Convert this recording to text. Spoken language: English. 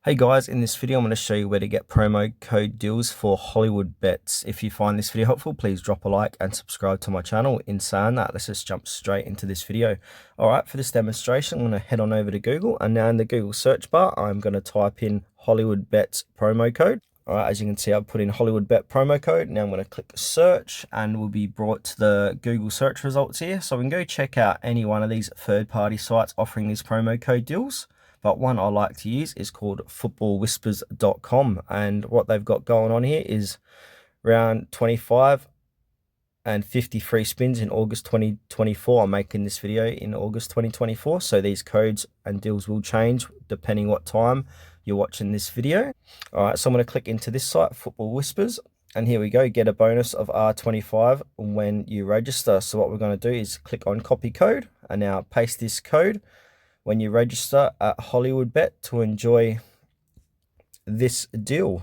Hey guys, in this video I'm going to show you where to get promo code deals for Hollywoodbets. If you find this video helpful, please drop a like and subscribe to my channel. In saying that, let's just jump straight into this video. Alright, for this demonstration, I'm going to head on over to Google, and now in the Google search bar, I'm going to type in Hollywoodbets promo code. Alright, as you can see, I've put in Hollywoodbet promo code. Now I'm going to click search, and we'll be brought to the Google search results here. So we can go check out any one of these third-party sites offering these promo code deals. But one I like to use is called footballwhispers.com, and what they've got going on here is round 25 and 53 spins in August 2024. I'm making this video in August 2024, so these codes and deals will change depending what time you're watching this video. All right, so I'm going to click into this site, Football Whispers, and here we go, get a bonus of R25 when you register. So what we're going to do is click on copy code, and now paste this code when you register at Hollywoodbet to enjoy this deal.